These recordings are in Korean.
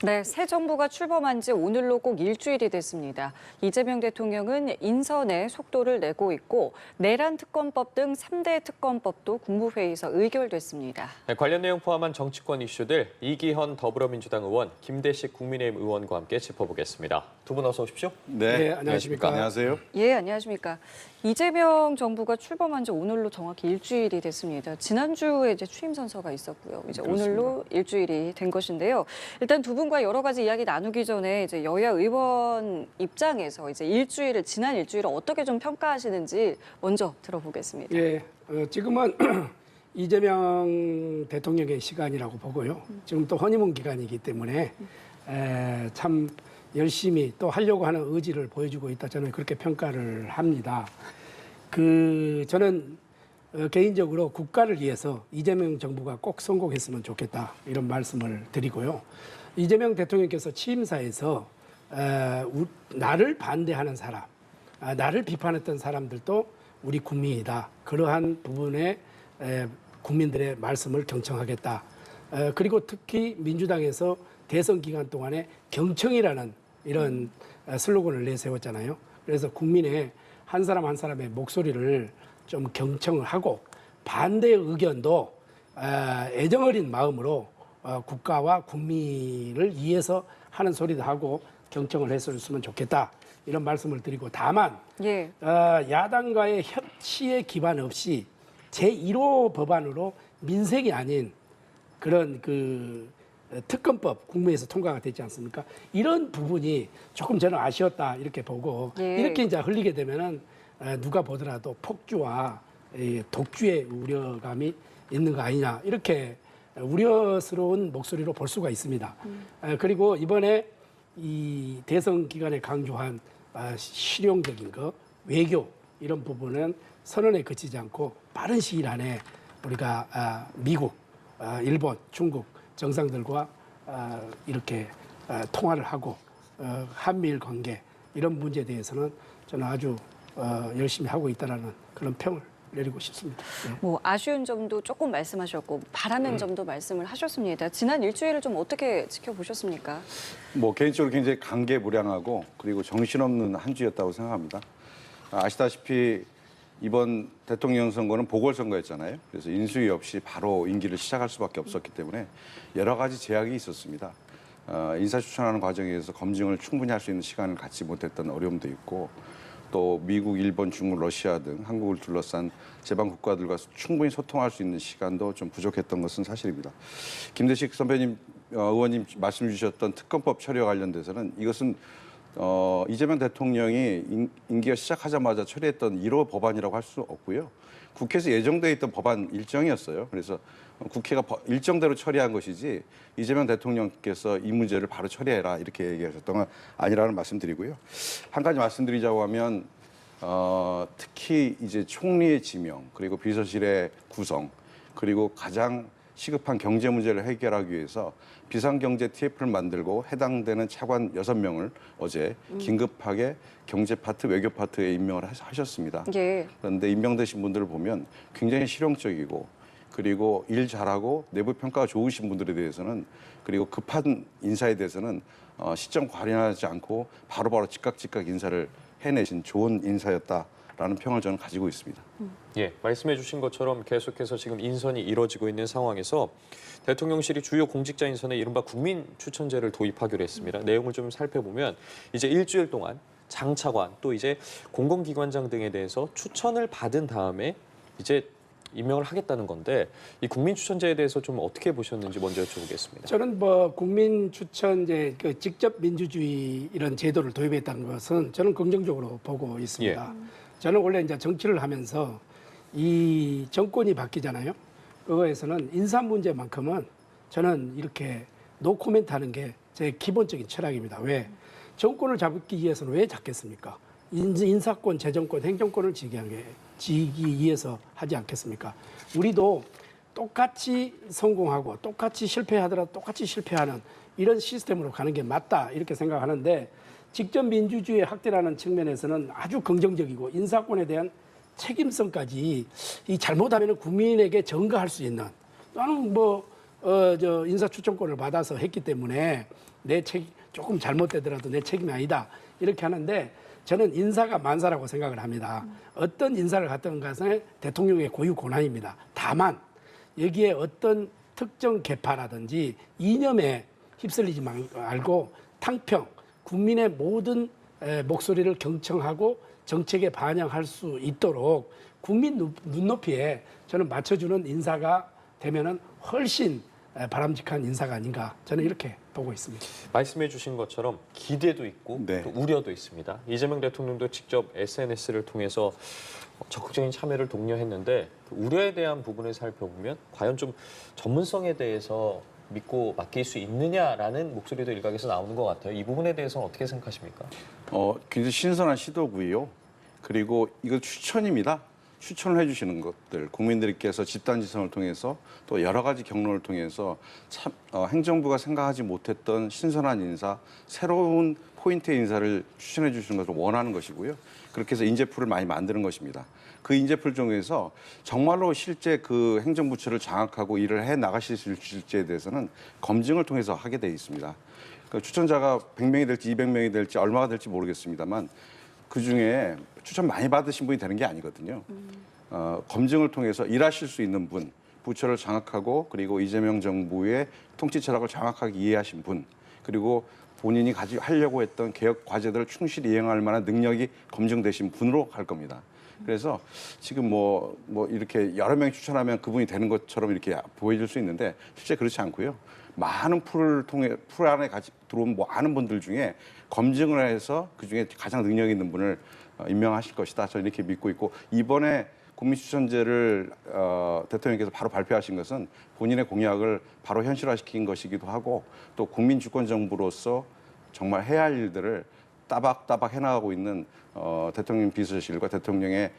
네, 새 정부가 출범한 지 오늘로 꼭 일주일이 됐습니다. 이재명 대통령은 인선에 속도를 내고 있고 내란 특검법 등 3대 특검법도 국무회의에서 의결됐습니다. 네, 관련 내용 포함한 정치권 이슈들 이기헌 더불어민주당 의원, 김대식 국민의힘 의원과 함께 짚어보겠습니다. 두 분 어서 오십시오. 네, 안녕하십니까. 안녕하세요. 예, 안녕하십니까. 이재명 정부가 출범한 지 오늘로 정확히 일주일이 됐습니다. 지난주에 이제 취임 선서가 있었고요. 이제 그렇습니다. 오늘로 일주일이 된 것인데요. 일단 두 분과 여러 가지 이야기 나누기 전에 이제 여야 의원 입장에서 이제 지난 일주일을 어떻게 좀 평가하시는지 먼저 들어보겠습니다. 예, 지금은 이재명 대통령의 시간이라고 보고요. 지금 또 허니문 기간이기 때문에 참 열심히 또 하려고 하는 의지를 보여주고 있다. 저는 그렇게 평가를 합니다. 저는 개인적으로 국가를 위해서 이재명 정부가 꼭 성공했으면 좋겠다. 이런 말씀을 드리고요. 이재명 대통령께서 취임사에서 나를 반대하는 사람, 나를 비판했던 사람들도 우리 국민이다. 그러한 부분에 국민들의 말씀을 경청하겠다. 그리고 특히 민주당에서 대선 기간 동안에 경청이라는 이런 슬로건을 내세웠잖아요. 그래서 국민의 한 사람 한 사람의 목소리를 좀 경청을 하고 반대의 의견도 애정어린 마음으로 국가와 국민을 위해서 하는 소리도 하고 경청을 했으면 좋겠다. 이런 말씀을 드리고 다만 예. 야당과의 협치에 기반 없이 제1호 법안으로 민생이 아닌 그런 특검법 국무에서 통과가 됐지 않습니까? 이런 부분이 조금 저는 아쉬웠다 이렇게 보고 예. 이렇게 이제 흘리게 되면은 누가 보더라도 폭주와 독주의 우려감이 있는 거 아니냐 이렇게 우려스러운 목소리로 볼 수가 있습니다. 그리고 이번에 이 대선 기간에 강조한 실용적인 거, 외교 이런 부분은 선언에 그치지 않고 빠른 시일 안에 우리가 미국, 일본, 중국 정상들과 이렇게 통화를 하고 한미일 관계 이런 문제에 대해서는 저는 아주 열심히 하고 있다라는 그런 평을 내리고 싶습니다. 네. 뭐 아쉬운 점도 조금 말씀하셨고 바라는 점도 말씀을 하셨습니다. 지난 일주일을 좀 어떻게 지켜보셨습니까? 뭐 개인적으로 굉장히 감개무량하고 그리고 정신없는 한 주였다고 생각합니다. 아시다시피 이번 대통령 선거는 보궐선거였잖아요. 그래서 인수위 없이 바로 임기를 시작할 수밖에 없었기 때문에 여러 가지 제약이 있었습니다. 인사 추천하는 과정에서 검증을 충분히 할 수 있는 시간을 갖지 못했던 어려움도 있고 또 미국, 일본, 중국, 러시아 등 한국을 둘러싼 제방 국가들과 충분히 소통할 수 있는 시간도 좀 부족했던 것은 사실입니다. 김대식 선배님, 의원님 말씀 주셨던 특검법 처리와 관련돼서는 이것은 이재명 대통령이 임기가 시작하자마자 처리했던 1호 법안이라고 할 수 없고요. 국회에서 예정돼 있던 법안 일정이었어요. 그래서 국회가 일정대로 처리한 것이지 이재명 대통령께서 이 문제를 바로 처리해라 이렇게 얘기하셨던 건 아니라는 말씀드리고요. 한 가지 말씀드리자고 하면 특히 이제 총리의 지명 그리고 비서실의 구성 그리고 가장 시급한 경제 문제를 해결하기 위해서 비상경제 TF를 만들고 해당되는 차관 6명을 어제 긴급하게 경제 파트, 외교 파트에 임명을 하셨습니다. 예. 그런데 임명되신 분들을 보면 굉장히 실용적이고 그리고 일 잘하고 내부 평가가 좋으신 분들에 대해서는 그리고 급한 인사에 대해서는 시점 관여하지 않고 바로바로 즉각 인사를 해내신 좋은 인사였다라는 평을 저는 가지고 있습니다. 예, 말씀해 주신 것처럼 계속해서 지금 인선이 이뤄지고 있는 상황에서 대통령실이 주요 공직자 인선에 이른바 국민 추천제를 도입하기로 했습니다. 내용을 좀 살펴보면 이제 일주일 동안 장차관 또 이제 공공기관장 등에 대해서 추천을 받은 다음에 이제 임명을 하겠다는 건데 이 국민 추천제에 대해서 좀 어떻게 보셨는지 먼저 여쭤보겠습니다. 저는 뭐 국민 추천제 직접 민주주의 이런 제도를 도입했다는 것은 저는 긍정적으로 보고 있습니다. 저는 원래 이제 정치를 하면서 이 정권이 바뀌잖아요. 그거에서는 인사 문제만큼은 저는 이렇게 노 코멘트 하는 게 제 기본적인 철학입니다. 왜? 정권을 잡기 위해서는 왜 잡겠습니까? 인사권, 재정권, 행정권을 지기 위해서 하지 않겠습니까? 우리도 똑같이 성공하고 똑같이 실패하더라도 똑같이 실패하는 이런 시스템으로 가는 게 맞다 이렇게 생각하는데 직접 민주주의 확대라는 측면에서는 아주 긍정적이고 인사권에 대한 책임성까지 이 잘못하면 국민에게 전가할 수 있는 나는 인사추천권을 받아서 했기 때문에 내 책 조금 잘못되더라도 내 책임이 아니다 이렇게 하는데 저는 인사가 만사라고 생각을 합니다. 어떤 인사를 갖던 간에 대통령의 고유 권한입니다. 다만 여기에 어떤 특정 계파라든지 이념에 휩쓸리지 말고 탕평 국민의 모든 목소리를 경청하고 정책에 반영할 수 있도록 국민 눈높이에 저는 맞춰주는 인사가 되면은 훨씬 바람직한 인사가 아닌가 저는 이렇게 보고 있습니다. 말씀해 주신 것처럼 기대도 있고 네. 또 우려도 있습니다. 이재명 대통령도 직접 SNS를 통해서 적극적인 참여를 독려했는데 그 우려에 대한 부분을 살펴보면 과연 좀 전문성에 대해서 믿고 맡길 수 있느냐라는 목소리도 일각에서 나오는 것 같아요. 이 부분에 대해서는 어떻게 생각하십니까? 굉장히 신선한 시도고요. 그리고 이거 추천입니다. 추천을 해주시는 것들, 국민들께서 집단지성을 통해서 또 여러 가지 경로를 통해서 참 행정부가 생각하지 못했던 신선한 인사, 새로운 포인트의 인사를 추천해 주시는 것을 원하는 것이고요. 그렇게 해서 인재풀을 많이 만드는 것입니다. 그 인재풀 중에서 정말로 실제 그 행정부처를 장악하고 일을 해 나가실 수 있을지에 대해서는 검증을 통해서 하게 돼 있습니다. 그 추천자가 100명이 될지 200명이 될지 얼마가 될지 모르겠습니다만 그중에 추천 많이 받으신 분이 되는 게 아니거든요. 검증을 통해서 일하실 수 있는 분, 부처를 장악하고 그리고 이재명 정부의 통치 철학을 정확하게 이해하신 분, 그리고 본인이 하려고 했던 개혁 과제들을 충실히 이행할 만한 능력이 검증되신 분으로 갈 겁니다. 그래서 지금 뭐 이렇게 여러 명이 추천하면 그분이 되는 것처럼 이렇게 보여질 수 있는데 실제 그렇지 않고요. 많은 풀 안에 들어온 많은 분들 중에 검증을 해서 그중에 가장 능력 있는 분을 임명하실 것이다. 저는 이렇게 믿고 있고 이번에 국민추천제를 대통령께서 바로 발표하신 것은 본인의 공약을 바로 현실화시킨 것이기도 하고 또 국민주권정부로서 정말 해야 할 일들을 따박따박 해나가고 있는 대통령 비서실과 대통령의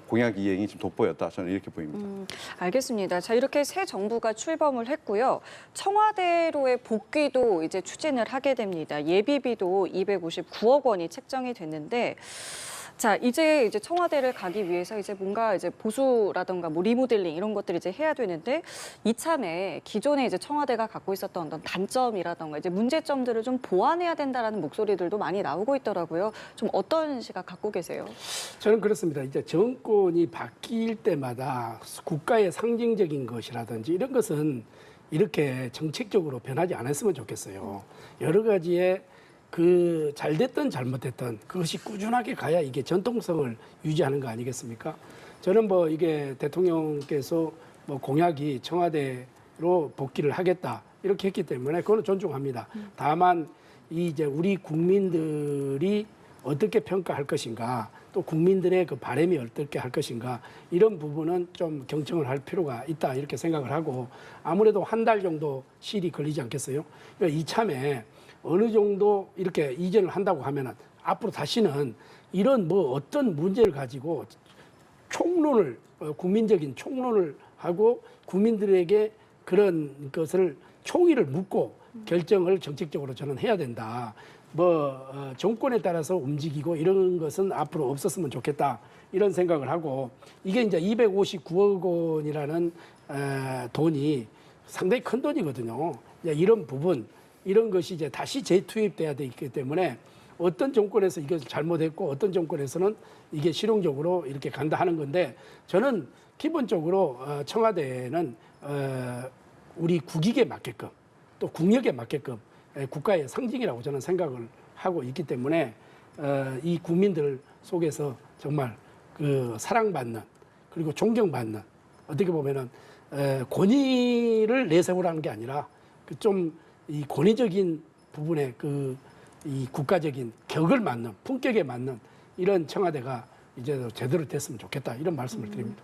공약 이행이 지금 돋보였다. 저는 이렇게 보입니다. 알겠습니다. 자, 이렇게 새 정부가 출범을 했고요. 청와대로의 복귀도 이제 추진을 하게 됩니다. 예비비도 259억 원이 책정이 됐는데 자, 이제 청와대를 가기 위해서 이제 뭔가 이제 보수라든가 뭐 리모델링 이런 것들을 이제 해야 되는데 이참에 기존에 이제 청와대가 갖고 있었던 어떤 단점이라든가 이제 문제점들을 좀 보완해야 된다라는 목소리들도 많이 나오고 있더라고요. 좀 어떤 시각 갖고 계세요? 저는 그렇습니다. 이제 정권이 바뀔 때마다 국가의 상징적인 것이라든지 이런 것은 이렇게 정책적으로 변하지 않았으면 좋겠어요. 여러 가지의 그 잘됐든 잘못됐든 그것이 꾸준하게 가야 이게 전통성을 유지하는 거 아니겠습니까? 저는 뭐 이게 대통령께서 뭐 공약이 청와대로 복귀를 하겠다 이렇게 했기 때문에 그거는 존중합니다. 다만 이제 우리 국민들이 어떻게 평가할 것인가 또 국민들의 그 바람이 어떻게 할 것인가 이런 부분은 좀 경청을 할 필요가 있다 이렇게 생각을 하고 아무래도 한 달 정도 시일이 걸리지 않겠어요? 그러니까 이참에 어느 정도 이렇게 이전을 한다고 하면은 앞으로 다시는 이런 뭐 어떤 문제를 가지고 총론을 국민적인 총론을 하고 국민들에게 그런 것을 총의를 묻고 결정을 정책적으로 저는 해야 된다. 정권에 따라서 움직이고 이런 것은 앞으로 없었으면 좋겠다. 이런 생각을 하고 이게 이제 259억 원이라는 돈이 상당히 큰 돈이거든요. 이런 부분 이런 것이 이제 다시 재투입돼야 되기 때문에 어떤 정권에서 이것을 잘못했고 어떤 정권에서는 이게 실용적으로 이렇게 간다 하는 건데 저는 기본적으로 청와대는 우리 국익에 맞게끔 또 국력에 맞게끔 국가의 상징이라고 저는 생각을 하고 있기 때문에 이 국민들 속에서 정말 그 사랑받는 그리고 존경받는 어떻게 보면은 권위를 내세우라는 게 아니라 좀 이 권위적인 부분에 이 국가적인 격을 맞는 품격에 맞는 이런 청와대가 이제 제대로 됐으면 좋겠다 이런 말씀을 드립니다.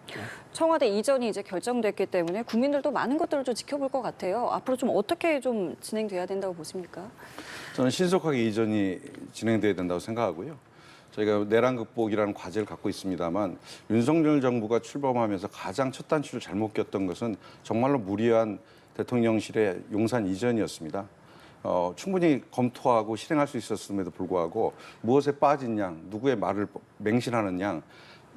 청와대 이전이 이제 결정됐기 때문에 국민들도 많은 것들을 좀 지켜볼 것 같아요. 앞으로 좀 어떻게 좀 진행돼야 된다고 보십니까? 저는 신속하게 이전이 진행돼야 된다고 생각하고요. 저희가 내란 극복이라는 과제를 갖고 있습니다만 윤석열 정부가 출범하면서 가장 첫 단추를 잘못 꼈던 것은 정말로 무리한 대통령실의 용산 이전이었습니다. 충분히 검토하고 실행할 수 있었음에도 불구하고 무엇에 빠진 양, 누구의 말을 맹신하는 양,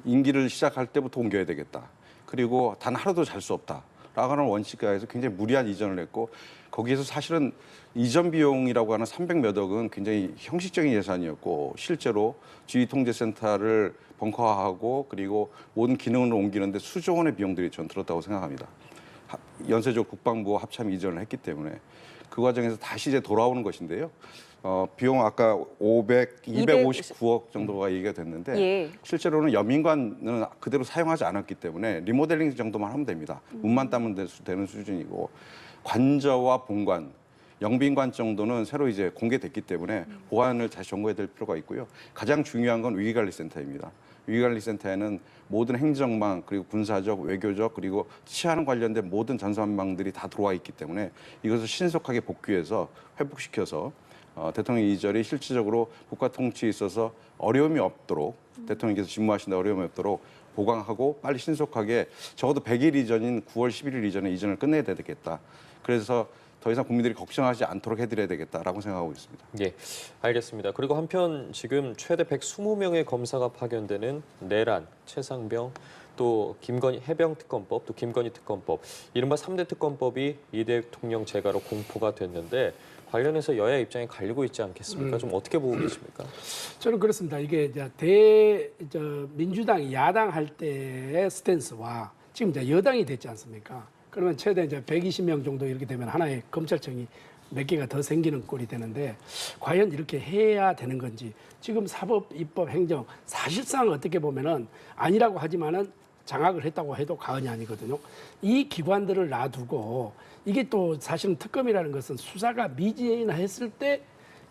임기를 시작할 때부터 옮겨야 되겠다. 그리고 단 하루도 잘 수 없다. 라고 하는 원칙하에서 굉장히 무리한 이전을 했고 거기에서 사실은 이전 비용이라고 하는 300몇 억은 굉장히 형식적인 예산이었고 실제로 지휘통제센터를 벙커화하고 그리고 모든 기능을 옮기는데 수조 원의 비용들이 전 들었다고 생각합니다. 연쇄적 국방부와 합참 이전을 했기 때문에 그 과정에서 다시 이제 돌아오는 것인데요. 비용 아까 259억 정도가 얘기가 됐는데 예. 실제로는 연민관은 그대로 사용하지 않았기 때문에 리모델링 정도만 하면 됩니다. 문만 따면 되는 수준이고 관저와 본관, 영빈관 정도는 새로 이제 공개됐기 때문에 보안을 다시 점검해야 될 필요가 있고요. 가장 중요한 건 위기관리센터입니다. 위기관리센터에는 모든 행정망 그리고 군사적, 외교적 그리고 치안 관련된 모든 전산망들이 다 들어와 있기 때문에 이것을 신속하게 복귀해서 회복시켜서 대통령 이전이 실질적으로 국가 통치에 있어서 어려움이 없도록 대통령께서 직무하시는데 어려움이 없도록 보강하고 빨리 신속하게 적어도 100일 이전인 9월 11일 이전에 이전을 끝내야 되겠다. 그래서 더 이상 국민들이 걱정하지 않도록 해드려야 되겠다라고 생각하고 있습니다. 예, 알겠습니다. 그리고 한편 지금 최대 120명의 검사가 파견되는 내란, 최상병, 또 김건희 해병특검법, 또 김건희 특검법, 이른바 3대 특검법이 이 대통령 재가로 공포가 됐는데 관련해서 여야 입장이 갈리고 있지 않겠습니까? 좀 어떻게 보고 계십니까? 저는 그렇습니다. 이게 이제 민주당이 야당할 때의 스탠스와 지금 이제 여당이 됐지 않습니까? 그러면 최대 이제 120명 정도 이렇게 되면 하나의 검찰청이 몇 개가 더 생기는 꼴이 되는데 과연 이렇게 해야 되는 건지 지금 사법, 입법, 행정 사실상 어떻게 보면은 아니라고 하지만은 장악을 했다고 해도 과언이 아니거든요. 이 기관들을 놔두고 이게 또 사실은 특검이라는 것은 수사가 미진했을 때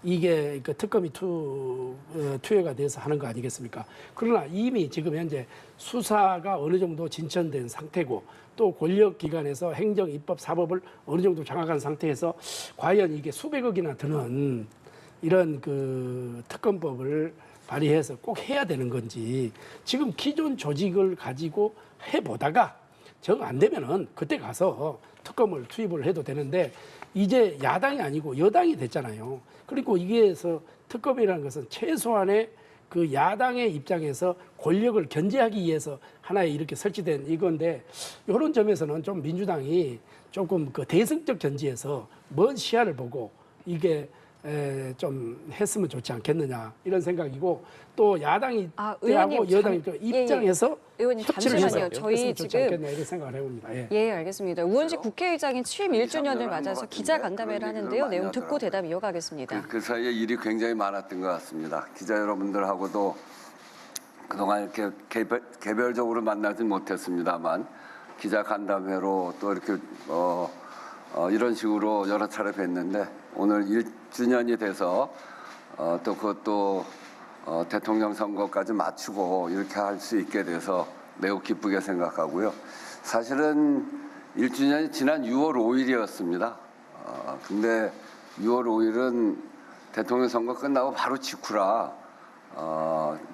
이게 그 특검이 투여가 돼서 하는 거 아니겠습니까? 그러나 이미 지금 현재 수사가 어느 정도 진전된 상태고 또 권력기관에서 행정, 입법, 사법을 어느 정도 장악한 상태에서 과연 이게 수백억이나 드는 이런 그 특검법을 발의해서 꼭 해야 되는 건지 지금 기존 조직을 가지고 해보다가 정 안 되면은 그때 가서 특검을 투입을 해도 되는데 이제 야당이 아니고 여당이 됐잖아요. 그리고 이게서 특검이라는 것은 최소한의 그 야당의 입장에서 권력을 견제하기 위해서 하나의 이렇게 설치된 이건데 이런 점에서는 좀 민주당이 조금 그 대승적 견지에서 먼 시야를 보고 이게 좀 했으면 좋지 않겠느냐 이런 생각이고 또 야당이 하고 여당이 입장에서 의원님 협치를 해서 잠시만요. 저희 했으면 좋지 지금 않겠냐 이런 생각을 해봅니다. 예. 예, 알겠습니다. 우원식 국회의장이 취임 1주년을 맞아서 기자간담회를 하는데요. 내용 듣고 대답 이어가겠습니다. 그 사이에 일이 굉장히 많았던 것 같습니다. 기자 여러분들하고도 그동안 이렇게 개별적으로 만나진 못했습니다만 기자간담회로 또 이렇게 이런 식으로 여러 차례 뵀는데 오늘 1주년이 돼서 또 그것도 대통령 선거까지 맞추고 이렇게 할 수 있게 돼서 매우 기쁘게 생각하고요. 사실은 1주년이 지난 6월 5일이었습니다. 근데 6월 5일은 대통령 선거 끝나고 바로 직후라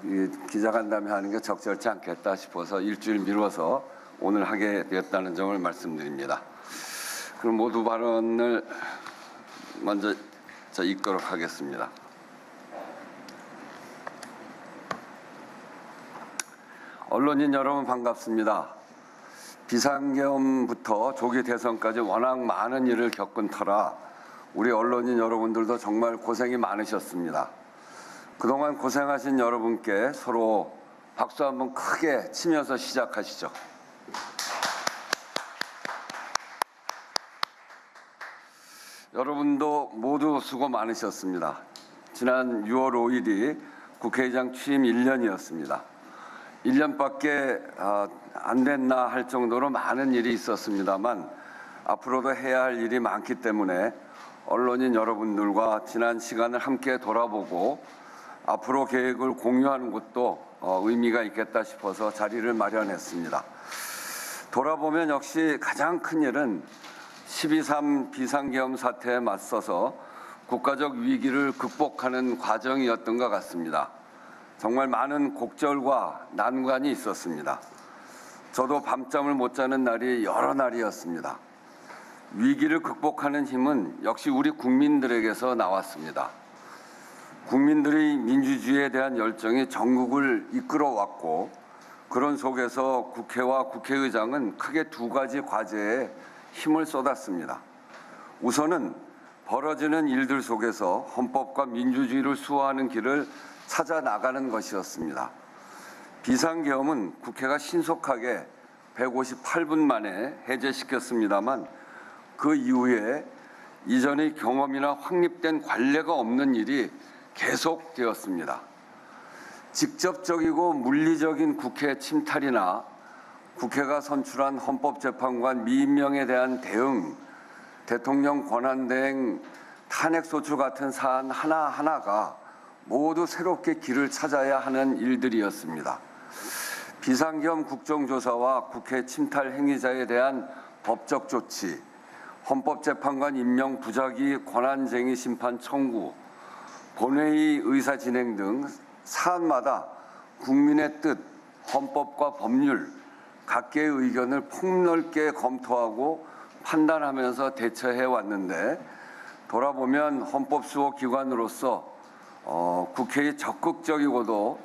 이 기자간담회 하는 게 적절치 않겠다 싶어서 일주일 미뤄서 오늘 하게 되었다는 점을 말씀드립니다. 그럼 모두 발언을 먼저 읽도록 하겠습니다. 언론인 여러분 반갑습니다. 비상계엄부터 조기 대선까지 워낙 많은 일을 겪은 터라 우리 언론인 여러분들도 정말 고생이 많으셨습니다. 그동안 고생하신 여러분께 서로 박수 한번 크게 치면서 시작하시죠. 여러분도 모두 수고 많으셨습니다. 지난 6월 5일이 국회의장 취임 1년이었습니다. 1년밖에 안 됐나 할 정도로 많은 일이 있었습니다만 앞으로도 해야 할 일이 많기 때문에 언론인 여러분들과 지난 시간을 함께 돌아보고 앞으로 계획을 공유하는 것도 의미가 있겠다 싶어서 자리를 마련했습니다. 돌아보면 역시 가장 큰 일은 12.3 비상계엄 사태에 맞서서 국가적 위기를 극복하는 과정이었던 것 같습니다. 정말 많은 곡절과 난관이 있었습니다. 저도 밤잠을 못 자는 날이 여러 날이었습니다. 위기를 극복하는 힘은 역시 우리 국민들에게서 나왔습니다. 국민들의 민주주의에 대한 열정이 전국을 이끌어왔고 그런 속에서 국회와 국회의장은 크게 두 가지 과제에 힘을 쏟았습니다. 우선은 벌어지는 일들 속에서 헌법과 민주주의를 수호하는 길을 찾아 나가는 것이었습니다. 비상계엄은 국회가 신속하게 158분 만에 해제시켰습니다만 그 이후에 이전의 경험이나 확립된 관례가 없는 일이 계속되었습니다. 직접적이고 물리적인 국회 침탈이나 국회가 선출한 헌법재판관 미임명에 대한 대응, 대통령 권한대행 탄핵소추 같은 사안 하나하나가 모두 새롭게 길을 찾아야 하는 일들이었습니다. 비상계엄 국정조사와 국회 침탈 행위자에 대한 법적 조치, 헌법재판관 임명 부작위 권한쟁의 심판 청구, 본회의 의사 진행 등 사안마다 국민의 뜻, 헌법과 법률, 각계의 의견을 폭넓게 검토하고 판단하면서 대처해 왔는데 돌아보면 헌법수호 기관으로서 국회의 적극적이고도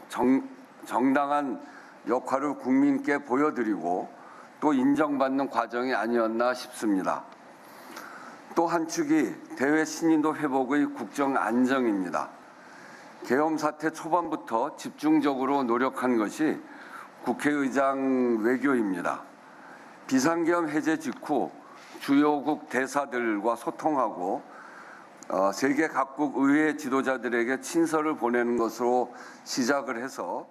정당한 역할을 국민께 보여드리고 또 인정받는 과정이 아니었나 싶습니다. 또 한 축이 대외 신인도 회복의 국정 안정입니다. 계엄 사태 초반부터 집중적으로 노력한 것이 국회의장 외교입니다. 비상계엄 해제 직후 주요국 대사들과 소통하고 세계 각국 의회 지도자들에게 친서를 보내는 것으로 시작을 해서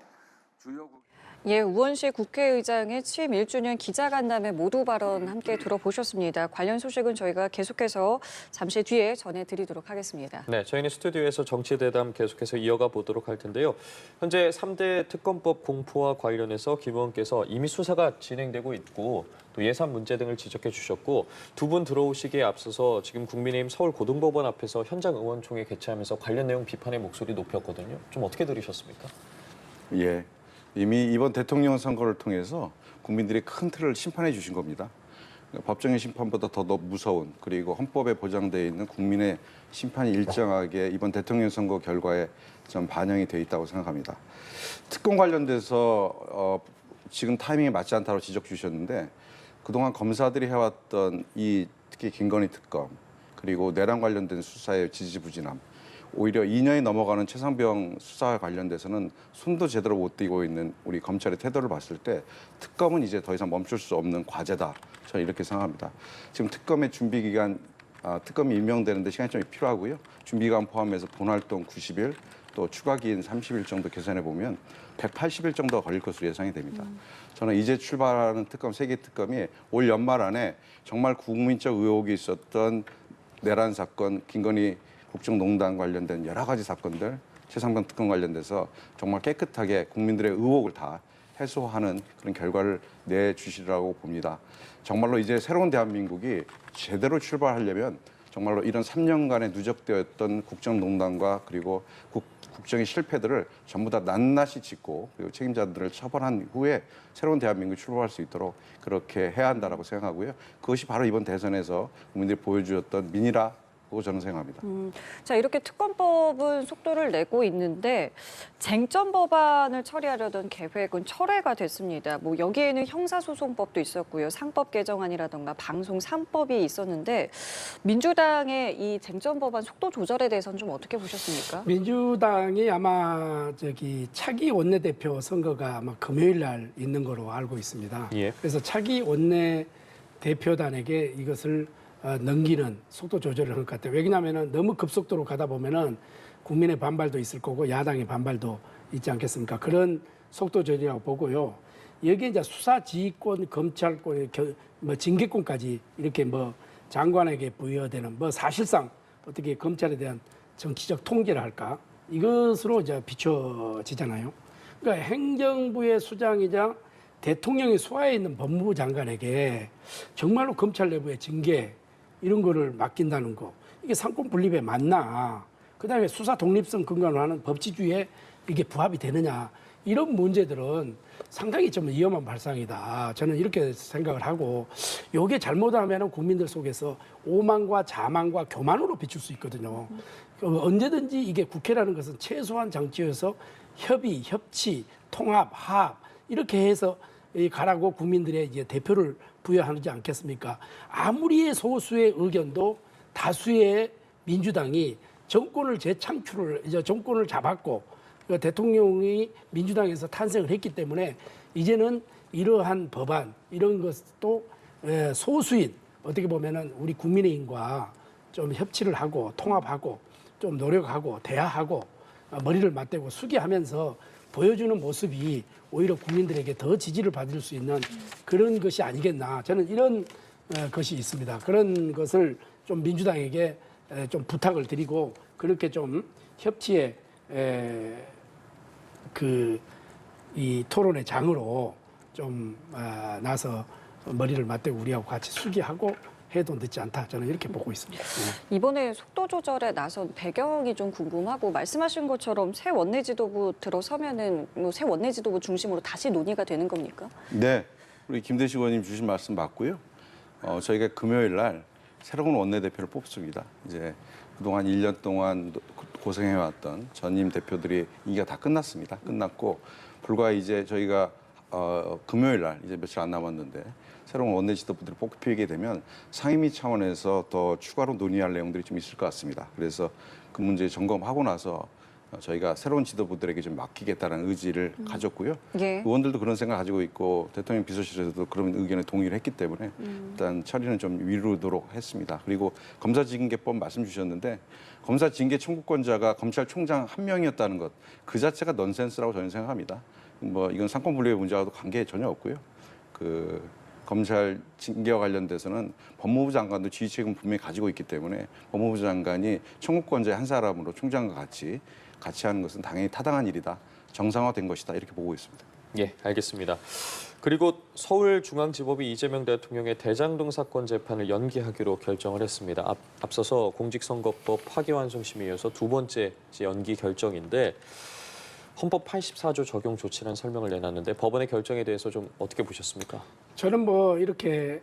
주요국 예, 우원식 국회의장의 취임 1주년 기자간담회 모두 발언 함께 들어보셨습니다. 관련 소식은 저희가 계속해서 잠시 뒤에 전해드리도록 하겠습니다. 네, 저희는 스튜디오에서 정치대담 계속해서 이어가 보도록 할 텐데요. 현재 3대 특검법 공포와 관련해서 김 의원께서 이미 수사가 진행되고 있고 또 예산 문제 등을 지적해 주셨고 두 분 들어오시기에 앞서서 지금 국민의힘 서울고등법원 앞에서 현장 의원총회 개최하면서 관련 내용 비판의 목소리 높였거든요. 좀 어떻게 들으셨습니까? 예. 이미 이번 대통령 선거를 통해서 국민들이 큰 틀을 심판해 주신 겁니다. 법정의 심판보다 더 무서운 그리고 헌법에 보장되어 있는 국민의 심판이 일정하게 이번 대통령 선거 결과에 좀 반영이 되어 있다고 생각합니다. 특검 관련돼서 지금 타이밍에 맞지 않다고 지적 주셨는데 그동안 검사들이 해왔던 이 특히 김건희 특검 그리고 내란 관련된 수사의 지지부진함 오히려 2년이 넘어가는 최상병 수사와 관련돼서는 손도 제대로 못 떼고 있는 우리 검찰의 태도를 봤을 때 특검은 이제 더 이상 멈출 수 없는 과제다. 저는 이렇게 생각합니다. 지금 특검의 준비 기간, 특검이 임명되는데 시간이 좀 필요하고요. 준비 기간 포함해서 본활동 90일, 또 추가 기인 30일 정도 계산해 보면 180일 정도 걸릴 것으로 예상이 됩니다. 저는 이제 출발하는 특검, 세개 특검이 올 연말 안에 정말 국민적 의혹이 있었던 내란 사건, 김건희 국정농단 관련된 여러 가지 사건들, 최상병 특검 관련돼서 정말 깨끗하게 국민들의 의혹을 다 해소하는 그런 결과를 내주시리라고 봅니다. 정말로 이제 새로운 대한민국이 제대로 출발하려면 정말로 이런 3년간의 누적되었던 국정농단과 그리고 국정의 실패들을 전부 다 낱낱이 짚고 그리고 책임자들을 처벌한 후에 새로운 대한민국이 출발할 수 있도록 그렇게 해야 한다고 생각하고요. 그것이 바로 이번 대선에서 국민들이 보여주었던 민이라 고 저는 생각합니다. 자, 이렇게 특검법은 속도를 내고 있는데 쟁점 법안을 처리하려던 계획은 철회가 됐습니다. 뭐 여기에는 형사소송법도 있었고요. 상법 개정안이라던가 방송 3법이 있었는데 민주당의 이 쟁점 법안 속도 조절에 대해서는 좀 어떻게 보셨습니까? 민주당이 아마 차기 원내대표 선거가 아마 금요일 날 있는 거로 알고 있습니다. 예. 그래서 차기 원내대표단에게 이것을 넘기는 속도 조절을 할 것 같아요. 왜냐하면 너무 급속도로 가다 보면은 국민의 반발도 있을 거고 야당의 반발도 있지 않겠습니까? 그런 속도 조절이라고 보고요. 여기에 이제 수사 지휘권, 검찰권, 징계권까지 이렇게 장관에게 부여되는 사실상 어떻게 검찰에 대한 정치적 통제를 할까? 이것으로 이제 비춰지잖아요. 그러니까 행정부의 수장이자 대통령의 수하에 있는 법무부 장관에게 정말로 검찰 내부의 징계 이런 거를 맡긴다는 거 이게 상권 분립에 맞나? 그다음에 수사 독립성 근간으로 하는 법치주의에 이게 부합이 되느냐? 이런 문제들은 상당히 좀 위험한 발상이다. 저는 이렇게 생각을 하고 이게 잘못하면 국민들 속에서 오만과 자만과 교만으로 비출 수 있거든요. 언제든지 이게 국회라는 것은 최소한 장치여서 협의, 협치, 통합, 화합 이렇게 해서 가라고 국민들의 이제 대표를 부여하지 않겠습니까? 아무리 소수의 의견도 다수의 민주당이 정권을 재창출을 이제 정권을 잡았고 그 대통령이 민주당에서 탄생을 했기 때문에 이제는 이러한 법안 이런 것도 소수인 어떻게 보면은 우리 국민의힘과 좀 협치를 하고 통합하고 좀 노력하고 대화하고 머리를 맞대고 수기하면서 보여주는 모습이 오히려 국민들에게 더 지지를 받을 수 있는 그런 것이 아니겠나. 저는 이런 것이 있습니다. 그런 것을 좀 민주당에게 좀 부탁을 드리고 그렇게 좀 협치에 이 토론의 장으로 좀 나서 머리를 맞대고 우리하고 같이 수기하고 해도 늦지 않다. 저는 이렇게 보고 있습니다. 이번에 속도 조절에 나선 배경이 좀 궁금하고 말씀하신 것처럼 새 원내 지도부 들어서면은 뭐 새 원내 지도부 중심으로 다시 논의가 되는 겁니까? 네, 우리 김대식 의원님 주신 말씀 맞고요. 저희가 금요일 날 새로운 원내대표를 뽑습니다. 이제 그동안 1년 동안 고생해왔던 전임 대표들이 임기가 다 끝났습니다. 끝났고 불과 이제 저희가 금요일 날 이제 며칠 안 남았는데 새로운 원내 지도부들을 뽑히게 되면 상임위 차원에서 더 추가로 논의할 내용들이 좀 있을 것 같습니다. 그래서 그 문제 점검하고 나서 저희가 새로운 지도부들에게 좀 맡기겠다는 의지를 가졌고요. 예. 의원들도 그런 생각 가지고 있고 대통령 비서실에서도 그런 의견에 동의를 했기 때문에 일단 처리는 좀 미루도록 했습니다. 그리고 검사징계법 말씀 주셨는데 검사징계 청구권자가 검찰총장 한 명이었다는 것 그 자체가 넌센스라고 저는 생각합니다. 뭐 이건 상권분립의 문제와도 관계 전혀 없고요. 그 검찰 징계와 관련돼서는 법무부 장관도 지휘책임 분명히 가지고 있기 때문에 법무부 장관이 청구권자의 한 사람으로 총장과 같이 하는 것은 당연히 타당한 일이다. 정상화된 것이다. 이렇게 보고 있습니다. 예, 알겠습니다. 그리고 서울중앙지법이 이재명 대통령의 대장동 사건 재판을 연기하기로 결정을 했습니다. 앞서서 공직선거법 파기환송심에 이어서 두 번째 연기 결정인데 헌법 84조 적용 조치라는 설명을 내놨는데 법원의 결정에 대해서 좀 어떻게 보셨습니까? 저는 뭐 이렇게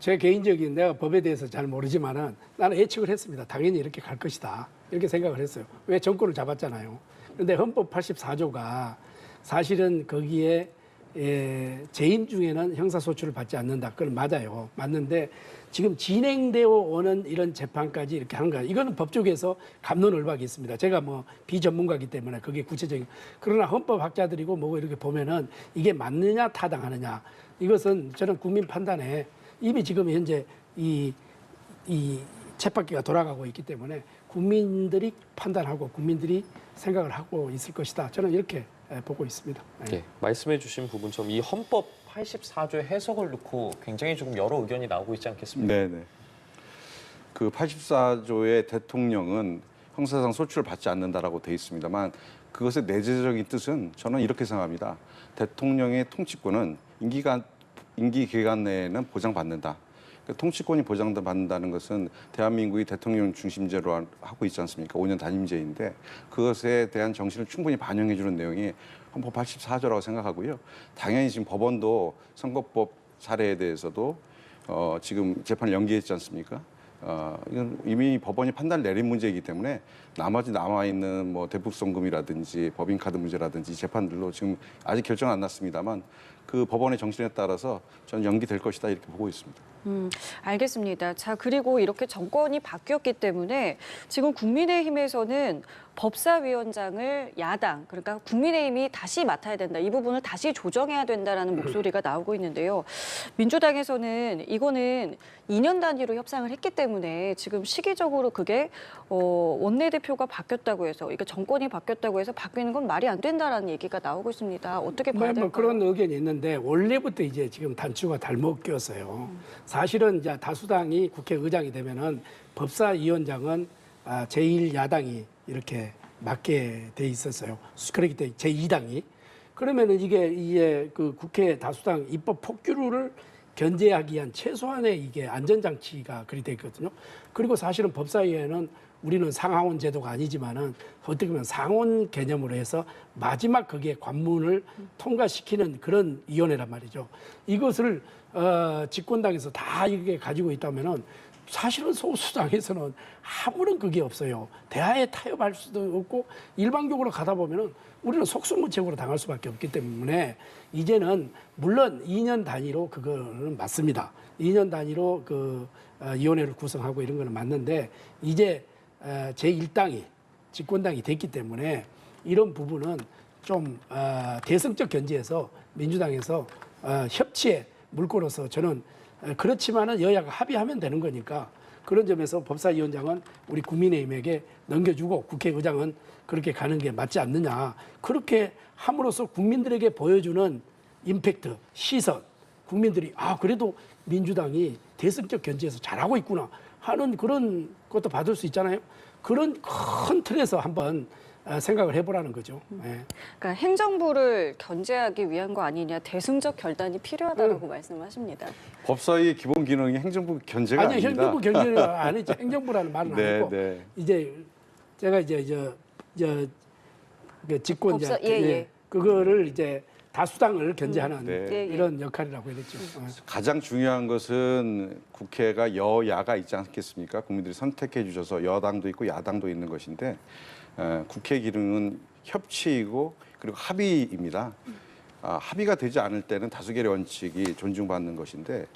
제 개인적인 내가 법에 대해서 잘 모르지만은 나는 예측을 했습니다. 당연히 이렇게 갈 것이다. 이렇게 생각을 했어요. 왜 정권을 잡았잖아요. 그런데 헌법 84조가 사실은 거기에 재임 중에는 형사소출을 받지 않는다. 그건 맞아요. 맞는데 지금 진행되어 오는 이런 재판까지 이렇게 하는 거야. 이거는 법조계에서 갑론을박이 있습니다. 제가 뭐 비전문가이기 때문에 그게 구체적인. 그러나 헌법학자들이고 뭐고 이렇게 보면은 이게 맞느냐 타당하느냐. 이것은 저는 국민 판단에 이미 지금 현재 이 쳇바퀴가 돌아가고 있기 때문에 국민들이 판단하고 국민들이 생각을 하고 있을 것이다. 저는 이렇게 보고 있습니다. 네, 말씀해 주신 부분처럼 이 헌법 84조의 해석을 놓고 굉장히 좀 여러 의견이 나오고 있지 않겠습니까? 네네. 그 84조의 대통령은 형사상 소출을 받지 않는다라고 돼 있습니다만 그것의 내재적인 뜻은 저는 이렇게 생각합니다. 대통령의 통치권은 임기 기간 내에는 보장받는다. 통치권이 보장받는다는 것은 대한민국이 대통령 중심제로 하고 있지 않습니까? 5년 단임제인데 그것에 대한 정신을 충분히 반영해 주는 내용이 헌법 84조라고 생각하고요. 당연히 지금 법원도 선거법 사례에 대해서도 지금 재판을 연기했지 않습니까? 이건 이미 법원이 판단을 내린 문제이기 때문에 나머지 남아있는 뭐 대북송금이라든지 법인카드 문제라든지 재판들로 지금 아직 결정 안 났습니다만 그 법원의 정신에 따라서 저는 연기될 것이다 이렇게 보고 있습니다. 알겠습니다. 자, 그리고 이렇게 정권이 바뀌었기 때문에 지금 국민의힘에서는 법사위원장을 야당, 그러니까 국민의힘이 다시 맡아야 된다. 이 부분을 다시 조정해야 된다라는 목소리가 나오고 있는데요. 민주당에서는 이거는 2년 단위로 협상을 했기 때문에 지금 시기적으로 그게 원내대표가 바뀌었다고 해서, 그러니까 정권이 바뀌었다고 해서 바뀌는 건 말이 안 된다라는 얘기가 나오고 있습니다. 어떻게 봐야 될까요? 뭐 그런 의견이 있는데 원래부터 이제 지금 단추가 잘못 꼈어요. 사실은 이제 다수당이 국회의장이 되면은 법사위원장은 제1야당이 이렇게 맡게 돼 있었어요. 그렇기 때문에 제2당이 그러면은 이게 그 국회 다수당 입법 폭주를 견제하기 위한 최소한의 이게 안전장치가 그리 돼 있거든요. 그리고 사실은 법사위에는 우리는 상하원 제도가 아니지만은 어떻게 보면 상원 개념으로 해서 마지막 거기에 관문을 통과시키는 그런 위원회란 말이죠. 이것을 집권당에서 다 이게 가지고 있다면은 사실은 소수당에서는 아무런 그게 없어요. 대하에 타협할 수도 없고 일방적으로 가다 보면은 우리는 속수무책으로 당할 수밖에 없기 때문에 이제는 물론 2년 단위로 그거는 맞습니다. 2년 단위로 그 위원회를 구성하고 이런 거는 맞는데 이제 제1당이 집권당이 됐기 때문에 이런 부분은 좀 대승적 견지에서 민주당에서 협치에 물꼬로서 저는 그렇지만은 여야가 합의하면 되는 거니까 그런 점에서 법사위원장은 우리 국민의힘에게 넘겨주고 국회의장은 그렇게 가는 게 맞지 않느냐. 그렇게 함으로써 국민들에게 보여주는 임팩트, 시선, 국민들이 그래도 민주당이 대승적 견지에서 잘하고 있구나 하는 그런 것도 받을 수 있잖아요. 그런 큰 틀에서 한번 생각을 해보라는 거죠. 예. 그러니까 행정부를 견제하기 위한 거 아니냐, 대승적 결단이 필요하다고 말씀하십니다. 법사위의 기본 기능이 행정부 견제가 아니요, 아닙니다. 행정부 견제는 안 했죠. 행정부라는 말은 네, 안 했고 네. 이제 제가 이제 그 집권자 예. 그거를 이제 다수당을 견제하는 네. 예. 이런 역할이라고 했죠. 가장 중요한 것은 국회가 여야가 있지 않겠습니까? 국민들이 선택해 주셔서 여당도 있고 야당도 있는 것인데 국회 기능은 협치이고 그리고 합의입니다. 합의가 되지 않을 때는 다수결의 원칙이 존중받는 것인데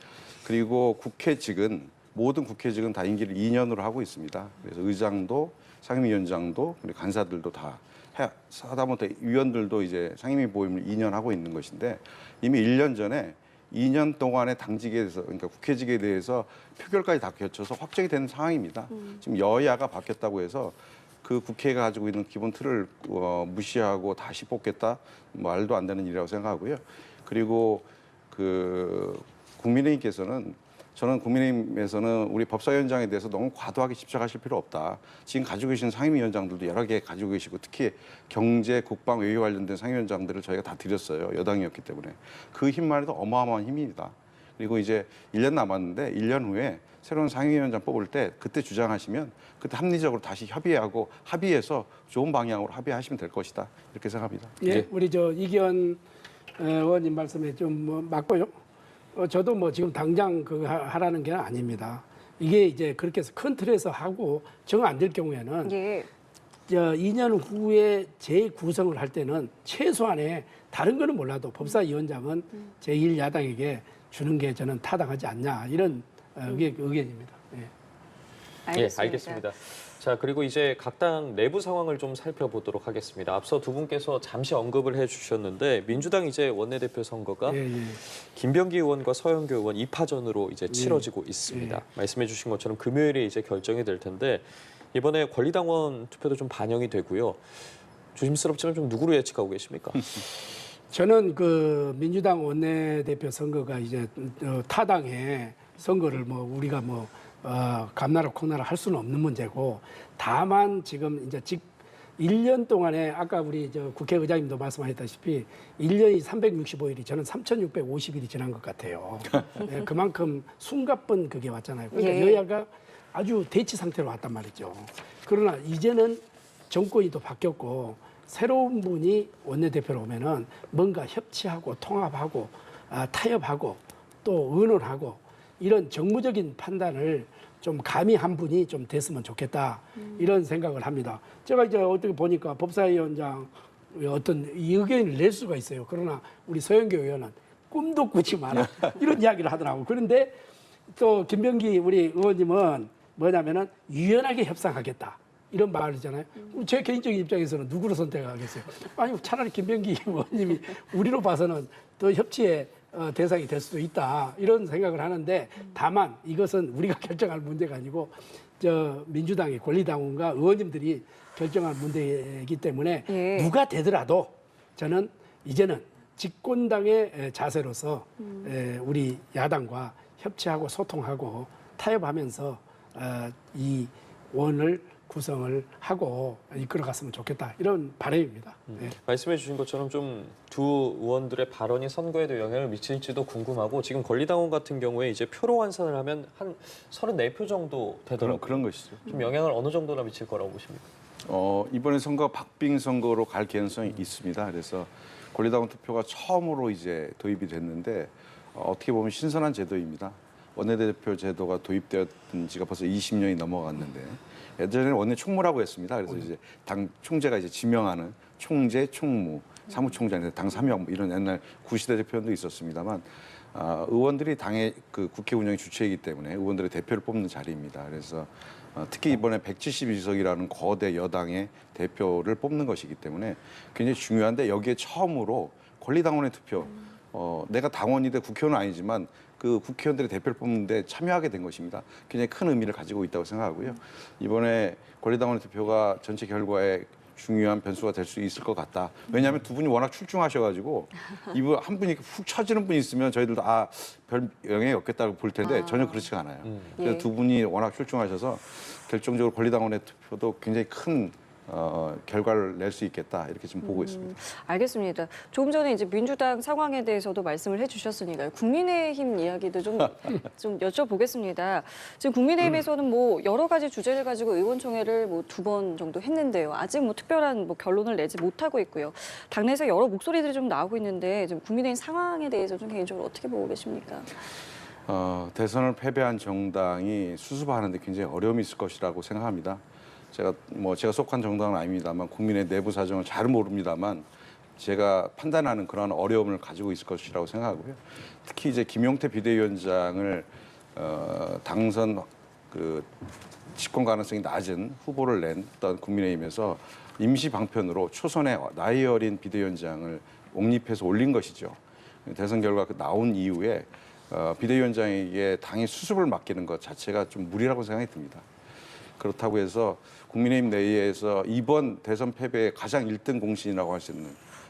그리고 국회직은 모든 국회직은 다 임기를 2년으로 하고 있습니다. 그래서 의장도 상임위원장도 그리고 간사들도 다 하다못해 위원들도 이제 상임위 보임을 2년 하고 있는 것인데 이미 1년 전에 2년 동안의 당직에 대해서 그러니까 국회직에 대해서 표결까지 다 거쳐서 확정이 된 상황입니다. 지금 여야가 바뀌었다고 해서 그 국회가 가지고 있는 기본 틀을 무시하고 다시 뽑겠다 말도 안 되는 일이라고 생각하고요. 그리고 그 국민의힘께서는 저는 국민의힘에서는 우리 법사위원장에 대해서 너무 과도하게 집착하실 필요 없다. 지금 가지고 계신 상임위원장들도 여러 개 가지고 계시고 특히 경제, 국방, 외교 관련된 상임위원장들을 저희가 다 드렸어요. 여당이었기 때문에. 그 힘만 해도 어마어마한 힘입니다. 그리고 이제 1년 남았는데 1년 후에 새로운 상임위원장 뽑을 때 그때 주장하시면 그때 합리적으로 다시 협의하고 합의해서 좋은 방향으로 합의하시면 될 것이다. 이렇게 생각합니다. 예, 우리 이기현 의원님 말씀에 좀 뭐 맞고요. 저도 뭐 지금 당장 그 하라는 게 아닙니다. 이게 이제 그렇게 해서 큰 틀에서 하고 정 안 될 경우에는 예. 2년 후에 재구성을 할 때는 최소한의 다른 거는 몰라도 법사위원장은 제1야당에게 주는 게 저는 타당하지 않냐 이런 의견입니다. 예. 예, 알겠습니다. 자, 그리고 이제 각 당 내부 상황을 좀 살펴보도록 하겠습니다. 앞서 두 분께서 잠시 언급을 해주셨는데 민주당 이제 원내대표 선거가 예. 김병기 의원과 서영교 의원 2파전으로 이제 치러지고 있습니다. 말씀해주신 것처럼 금요일에 이제 결정이 될 텐데 이번에 권리당원 투표도 좀 반영이 되고요. 조심스럽지만 좀 누구로 예측하고 계십니까? 저는 그 민주당 원내대표 선거가 이제 타당의 선거를 뭐 우리가 뭐 감나라 콩나라 할 수는 없는 문제고 다만 지금 이제 1년 동안에 아까 우리 국회의장님도 말씀하셨다시피 1년이 365일이 저는 3,650일이 지난 것 같아요. 네, 그만큼 숨가쁜 그게 왔잖아요. 그러니까 예. 여야가 아주 대치 상태로 왔단 말이죠. 그러나 이제는 정권이 또 바뀌었고 새로운 분이 원내대표로 오면은 뭔가 협치하고 통합하고 타협하고 또 의논하고 이런 정무적인 판단을 좀 감히 한 분이 좀 됐으면 좋겠다 이런 생각을 합니다. 제가 이제 어떻게 보니까 법사위원장 어떤 이 의견을 낼 수가 있어요. 그러나 우리 서영교 의원은 꿈도 꾸지 마라 이런 이야기를 하더라고. 그런데 또 김병기 우리 의원님은 뭐냐면은 유연하게 협상하겠다. 이런 말이잖아요. 제 개인적인 입장에서는 누구를 선택하겠어요? 아니 차라리 김병기 의원님이 우리로 봐서는 더 협치의 대상이 될 수도 있다 이런 생각을 하는데 다만 이것은 우리가 결정할 문제가 아니고 민주당의 권리당원과 의원님들이 결정할 문제이기 때문에 예. 누가 되더라도 저는 이제는 집권당의 자세로서 우리 야당과 협치하고 소통하고 타협하면서 이 원을 구성을 하고 이끌어갔으면 좋겠다 이런 바람입니다. 네. 말씀해 주신 것처럼 좀 두 의원들의 발언이 선거에도 영향을 미칠지도 궁금하고 지금 권리당원 같은 경우에 이제 표로 환산을 하면 한 34표 정도 되더라고요. 그런 것이죠. 좀 영향을 어느 정도나 미칠 거라고 보십니까? 이번에 선거 박빙 선거로 갈 개연성이 있습니다. 그래서 권리당원 투표가 처음으로 이제 도입이 됐는데 어떻게 보면 신선한 제도입니다. 원내대표 제도가 도입되었던 지가 벌써 20년이 넘어갔는데 예전에는 원내 총무라고 했습니다. 그래서 이제 당 총재가 이제 지명하는 총재, 총무, 사무총장, 당 사명 뭐 이런 옛날 구시대적 표현도 있었습니다만 의원들이 당의 그 국회 운영의 주체이기 때문에 의원들의 대표를 뽑는 자리입니다. 그래서 특히 이번에 172석이라는 거대 여당의 대표를 뽑는 것이기 때문에 굉장히 중요한데 여기에 처음으로 권리당원의 투표, 내가 당원이든 국회의원은 아니지만 그 국회의원들의 대표를 뽑는데 참여하게 된 것입니다. 굉장히 큰 의미를 가지고 있다고 생각하고요. 이번에 권리당원의 투표가 전체 결과에 중요한 변수가 될 수 있을 것 같다. 왜냐하면 두 분이 워낙 출중하셔가지고 이분 한 분이 훅 쳐지는 분이 있으면 저희들도 별 영향이 없겠다고 볼 텐데 전혀 그렇지가 않아요. 그래서 예. 두 분이 워낙 출중하셔서 결정적으로 권리당원의 투표도 굉장히 큰 결과를 낼 수 있겠다 이렇게 지금 보고 있습니다. 알겠습니다. 조금 전에 이제 민주당 상황에 대해서도 말씀을 해주셨으니까요. 국민의힘 이야기도 좀 여쭤보겠습니다. 지금 국민의힘에서는 뭐 여러 가지 주제를 가지고 의원총회를 뭐 2번 정도 했는데요. 아직 뭐 특별한 뭐 결론을 내지 못하고 있고요. 당내에서 여러 목소리들이 좀 나오고 있는데 지금 국민의힘 상황에 대해서 좀 개인적으로 어떻게 보고 계십니까? 대선을 패배한 정당이 수습하는데 굉장히 어려움이 있을 것이라고 생각합니다. 제가 속한 정당은 아닙니다만 국민의 내부 사정을 잘 모릅니다만 제가 판단하는 그런 어려움을 가지고 있을 것이라고 생각하고요. 특히 이제 김용태 비대위원장을 당선 집권 가능성이 낮은 후보를 냈던 국민의힘에서 임시 방편으로 초선의 나이 어린 비대위원장을 옹립해서 올린 것이죠. 대선 결과 나온 이후에 비대위원장에게 당의 수습을 맡기는 것 자체가 좀 무리라고 생각이 듭니다. 그렇다고 해서 국민의힘 내에서 이번 대선 패배의 가장 1등 공신이라고 할 수 있는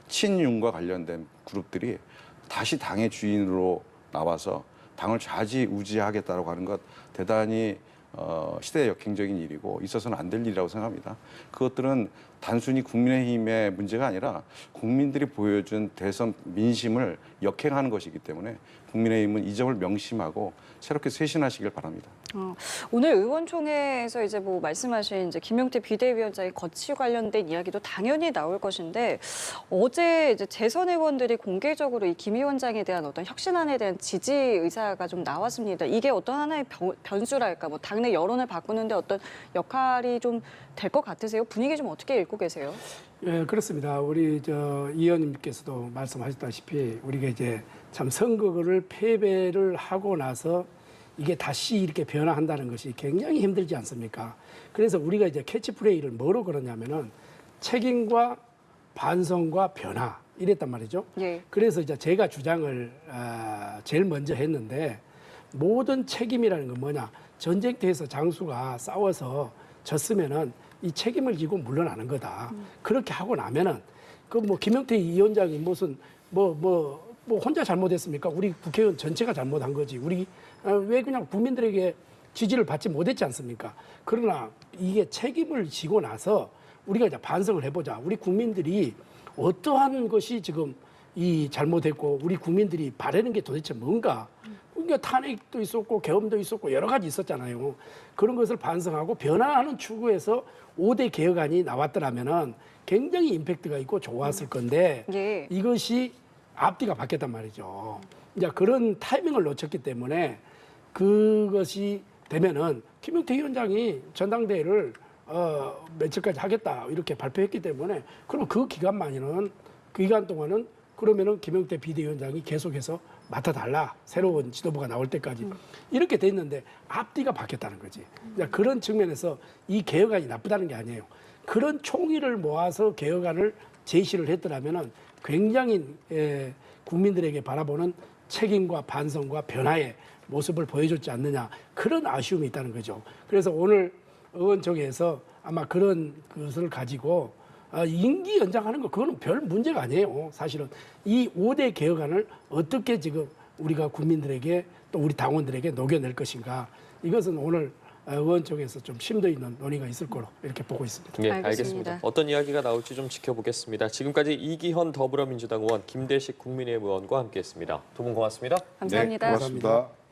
친윤과 관련된 그룹들이 다시 당의 주인으로 나와서 당을 좌지우지하겠다라고 하는 것 대단히 시대 역행적인 일이고 있어서는 안 될 일이라고 생각합니다. 그것들은 단순히 국민의힘의 문제가 아니라 국민들이 보여준 대선 민심을 역행하는 것이기 때문에 국민의힘은 이 점을 명심하고 새롭게 쇄신하시길 바랍니다. 오늘 의원총회에서 이제 뭐 말씀하신 이제 김용태 비대위원장의 거취 관련된 이야기도 당연히 나올 것인데 어제 이제 재선 의원들이 공개적으로 이 김 위원장에 대한 어떤 혁신안에 대한 지지 의사가 좀 나왔습니다. 이게 어떤 하나의 변수랄까, 뭐 당내 여론을 바꾸는데 어떤 역할이 좀 될 것 같으세요? 분위기 좀 어떻게 읽고 계세요? 예, 그렇습니다. 우리 이 의원님께서도 말씀하셨다시피 우리가 이제 참 선거를 패배를 하고 나서 이게 다시 이렇게 변화한다는 것이 굉장히 힘들지 않습니까? 그래서 우리가 이제 캐치프레이를 뭐로 걸었냐면은 책임과 반성과 변화 이랬단 말이죠. 예. 그래서 이제 제가 주장을 제일 먼저 했는데 모든 책임이라는 건 뭐냐? 전쟁터에서 장수가 싸워서 졌으면은 이 책임을 지고 물러나는 거다. 그렇게 하고 나면은 그 뭐 김용태 위원장이 무슨 뭐 혼자 잘못했습니까? 우리 국회의원 전체가 잘못한 거지. 우리 왜 그냥 국민들에게 지지를 받지 못했지 않습니까? 그러나 이게 책임을 지고 나서 우리가 이제 반성을 해보자. 우리 국민들이 어떠한 것이 지금 이 잘못했고 우리 국민들이 바라는 게 도대체 뭔가? 그러니까 탄핵도 있었고 계엄도 있었고 여러 가지 있었잖아요. 그런 것을 반성하고 변화하는 추구에서 5대 개혁안이 나왔더라면은 굉장히 임팩트가 있고 좋았을 건데 예. 이것이 앞뒤가 바뀌었단 말이죠. 이제 그런 타이밍을 놓쳤기 때문에 그것이 되면은 김용태 위원장이 전당대회를 며칠까지 하겠다 이렇게 발표했기 때문에 그럼 그 기간 동안은 그러면은 김용태 비대위원장이 계속해서 맡아달라 새로운 지도부가 나올 때까지 이렇게 돼 있는데 앞뒤가 바뀌었다는 거지. 이제 그런 측면에서 이 개혁안이 나쁘다는 게 아니에요. 그런 총의를 모아서 개혁안을 제시를 했더라면은 굉장히 국민들에게 바라보는 책임과 반성과 변화의 모습을 보여줬지 않느냐 그런 아쉬움이 있다는 거죠. 그래서 오늘 의원총회에서 아마 그런 것을 가지고 임기 연장하는 거 그거는 별 문제가 아니에요. 사실은 이 5대 개혁안을 어떻게 지금 우리가 국민들에게 또 우리 당원들에게 녹여낼 것인가 이것은 오늘 의원총회에서 좀 심도 있는 논의가 있을 거로 이렇게 보고 있습니다. 네, 알겠습니다. 알겠습니다. 어떤 이야기가 나올지 좀 지켜보겠습니다. 지금까지 이기헌 더불어민주당 의원, 김대식 국민의힘 의원과 함께했습니다. 두 분 고맙습니다. 감사합니다. 네, 고맙습니다.